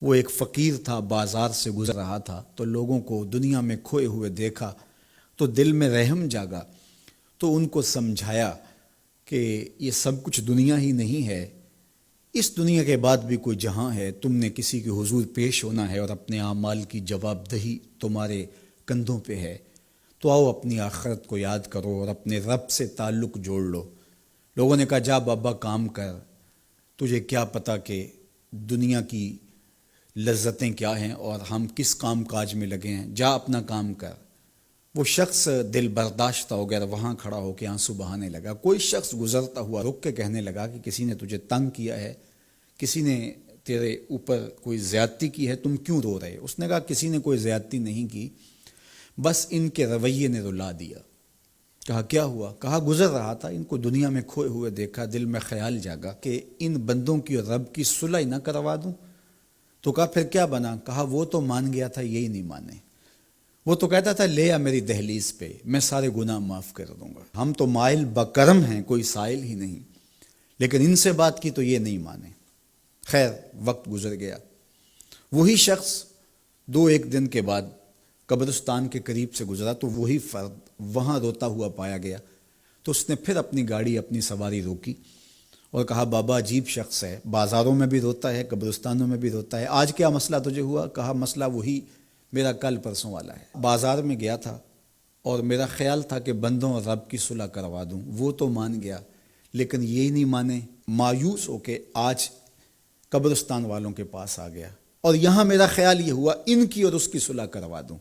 وہ ایک فقیر تھا، بازار سے گزر رہا تھا تو لوگوں کو دنیا میں کھوئے ہوئے دیکھا تو دل میں رحم جاگا، تو ان کو سمجھایا کہ یہ سب کچھ دنیا ہی نہیں ہے، اس دنیا کے بعد بھی کوئی جہاں ہے، تم نے کسی کے حضور پیش ہونا ہے اور اپنے اعمال کی جواب دہی تمہارے کندھوں پہ ہے، تو آؤ اپنی آخرت کو یاد کرو اور اپنے رب سے تعلق جوڑ لو۔ لوگوں نے کہا جا بابا کام کر، تجھے کیا پتہ کہ دنیا کی لذتیں کیا ہیں اور ہم کس کام کاج میں لگے ہیں، جا اپنا کام کر۔ وہ شخص دل برداشتہ ہو گیا، وہاں کھڑا ہو کے آنسو بہانے لگا۔ کوئی شخص گزرتا ہوا رک کے کہنے لگا کہ کسی نے تجھے تنگ کیا ہے، کسی نے تیرے اوپر کوئی زیادتی کی ہے، تم کیوں رو رہے؟ اس نے کہا کسی نے کوئی زیادتی نہیں کی، بس ان کے رویے نے رلا دیا۔ کہا کیا ہوا؟ کہا گزر رہا تھا، ان کو دنیا میں کھوئے ہوئے دیکھا، دل میں خیال جاگا کہ ان بندوں کی اور رب کی صلح نہ کروا دوں۔ تو کہا پھر کیا بنا؟ کہا وہ تو مان گیا تھا، یہی نہیں مانے۔ وہ تو کہتا تھا لے آ میری دہلیز پہ، میں سارے گناہ معاف کر دوں گا، ہم تو مائل بکرم ہیں، کوئی سائل ہی نہیں، لیکن ان سے بات کی تو یہ نہیں مانے۔ خیر وقت گزر گیا، وہی شخص دو ایک دن کے بعد قبرستان کے قریب سے گزرا تو وہی فرد وہاں روتا ہوا پایا گیا، تو اس نے پھر اپنی گاڑی اپنی سواری روکی اور کہا بابا عجیب شخص ہے، بازاروں میں بھی روتا ہے، قبرستانوں میں بھی روتا ہے، آج کیا مسئلہ تجھے ہوا؟ کہا مسئلہ وہی میرا کل پرسوں والا ہے، بازار میں گیا تھا اور میرا خیال تھا کہ بندوں اور رب کی صلح کروا دوں، وہ تو مان گیا لیکن یہی نہیں مانے، مایوس ہو کے آج قبرستان والوں کے پاس آ گیا اور یہاں میرا خیال یہ ہوا ان کی اور اس کی صلح کروا دوں۔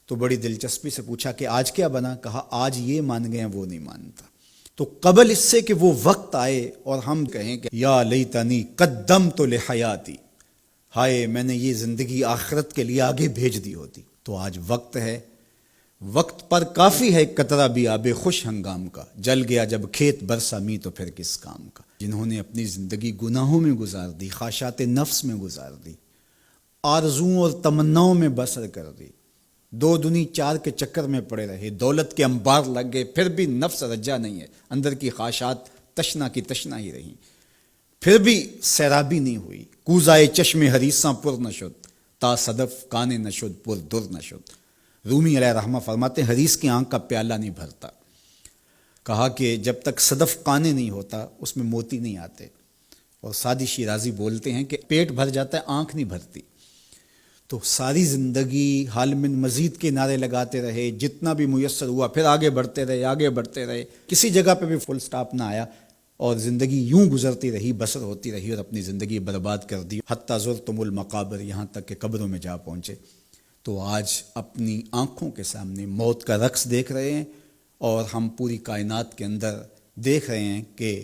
تو بڑی دلچسپی سے پوچھا کہ آج کیا بنا؟ کہا آج یہ مان گئے ہیں، وہ نہیں مانتا۔ تو قبل اس سے کہ وہ وقت آئے اور ہم کہیں کہ یا لیتنی قدمت لحیاتی، ہائے میں نے یہ زندگی آخرت کے لیے آگے بھیج دی ہوتی، تو آج وقت ہے، وقت پر کافی ہے قطرہ بھی آب خوش ہنگام کا، جل گیا جب کھیت برسا می تو پھر کس کام کا۔ جنہوں نے اپنی زندگی گناہوں میں گزار دی، خواہشات نفس میں گزار دی، آرزوؤں اور تمناؤں میں بسر کر دی، دو دنی چار کے چکر میں پڑے رہے، دولت کے انبار لگ گئے، پھر بھی نفس رجا نہیں ہے، اندر کی خواہشات تشنا کی تشنا ہی رہیں، پھر بھی سیرابی نہیں ہوئی، کوزائے چشم حریصاں پر نہ شد، تا صدف کانے نہ شد پر در نہ شد۔ رومی علیہ رحمہ فرماتے ہیں حریص کی آنکھ کا پیالہ نہیں بھرتا۔ کہا کہ جب تک صدف کانے نہیں ہوتا اس میں موتی نہیں آتے، اور سادی شیرازی بولتے ہیں کہ پیٹ بھر جاتا ہے آنکھ نہیں بھرتی۔ تو ساری زندگی حال من مزید کے نعرے لگاتے رہے، جتنا بھی میسر ہوا پھر آگے بڑھتے رہے، آگے بڑھتے رہے، کسی جگہ پہ بھی فل سٹاپ نہ آیا اور زندگی یوں گزرتی رہی، بسر ہوتی رہی اور اپنی زندگی برباد کر دی، حتی زرتم المقابر، یہاں تک کہ قبروں میں جا پہنچے۔ تو آج اپنی آنکھوں کے سامنے موت کا رقص دیکھ رہے ہیں، اور ہم پوری کائنات کے اندر دیکھ رہے ہیں کہ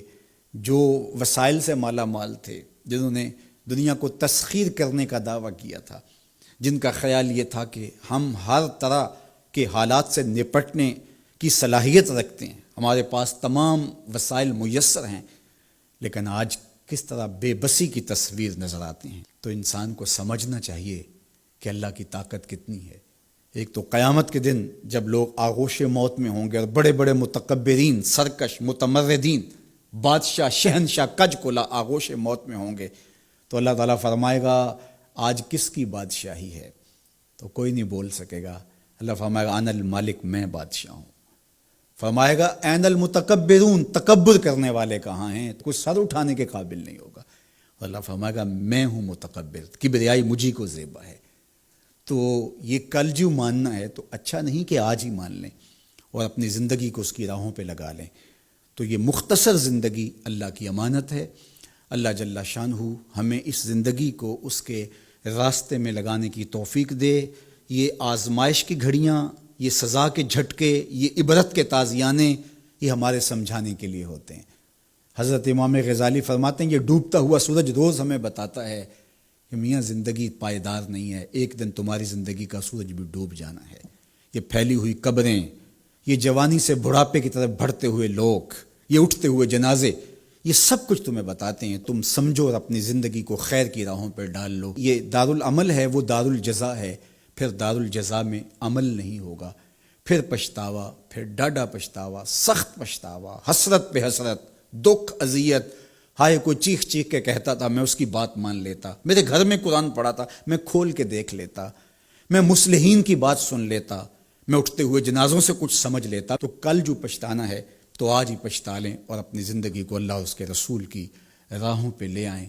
جو وسائل سے مالا مال تھے، جنہوں نے دنیا کو تسخیر کرنے کا دعویٰ کیا تھا، جن کا خیال یہ تھا کہ ہم ہر طرح کے حالات سے نپٹنے کی صلاحیت رکھتے ہیں، ہمارے پاس تمام وسائل میسر ہیں، لیکن آج کس طرح بے بسی کی تصویر نظر آتی ہیں۔ تو انسان کو سمجھنا چاہیے کہ اللہ کی طاقت کتنی ہے۔ ایک تو قیامت کے دن جب لوگ آغوش موت میں ہوں گے اور بڑے بڑے متکبرین، سرکش، متمردین، بادشاہ، شہنشاہ، کج کلا آغوش موت میں ہوں گے، تو اللہ تعالیٰ فرمائے گا آج کس کی بادشاہی ہے؟ تو کوئی نہیں بول سکے گا۔ اللہ فرمائے گا انا المالک، میں بادشاہ ہوں۔ فرمائے گا این المتکبرون، تکبر کرنے والے کہاں ہیں؟ کوئی سر اٹھانے کے قابل نہیں ہوگا۔ اور اللہ فرمائے گا میں ہوں متکبر، کبریائی مجھی کو زیبا ہے۔ تو یہ کل جو ماننا ہے تو اچھا نہیں کہ آج ہی مان لیں اور اپنی زندگی کو اس کی راہوں پہ لگا لیں۔ تو یہ مختصر زندگی اللہ کی امانت ہے، اللہ جل شانہ ہمیں اس زندگی کو اس کے راستے میں لگانے کی توفیق دے۔ یہ آزمائش کی گھڑیاں، یہ سزا کے جھٹکے، یہ عبرت کے تازیانے، یہ ہمارے سمجھانے کے لیے ہوتے ہیں۔ حضرت امام غزالی فرماتے ہیں یہ ڈوبتا ہوا سورج روز ہمیں بتاتا ہے کہ میاں زندگی پائیدار نہیں ہے، ایک دن تمہاری زندگی کا سورج بھی ڈوب جانا ہے۔ یہ پھیلی ہوئی قبریں، یہ جوانی سے بڑھاپے کی طرف بڑھتے ہوئے لوگ، یہ اٹھتے ہوئے جنازے، یہ سب کچھ تمہیں بتاتے ہیں، تم سمجھو اور اپنی زندگی کو خیر کی راہوں پر ڈال لو۔ یہ دارالعمل ہے، وہ دارالجزا ہے، پھر دارالجزا میں عمل نہیں ہوگا، پھر پچھتاوا، پھر ڈاڈا پچھتاوا، سخت پچھتاوا، حسرت پہ حسرت، دکھ، اذیت، ہائے کوئی چیخ چیخ کے کہتا تھا، میں اس کی بات مان لیتا، میرے گھر میں قرآن پڑھا تھا، میں کھول کے دیکھ لیتا، میں مصلحین کی بات سن لیتا، میں اٹھتے ہوئے جنازوں سے کچھ سمجھ لیتا۔ تو کل جو پچھتانا ہے تو آج ہی پچھتا لیں اور اپنی زندگی کو اللہ اور اس کے رسول کی راہوں پہ لے آئیں۔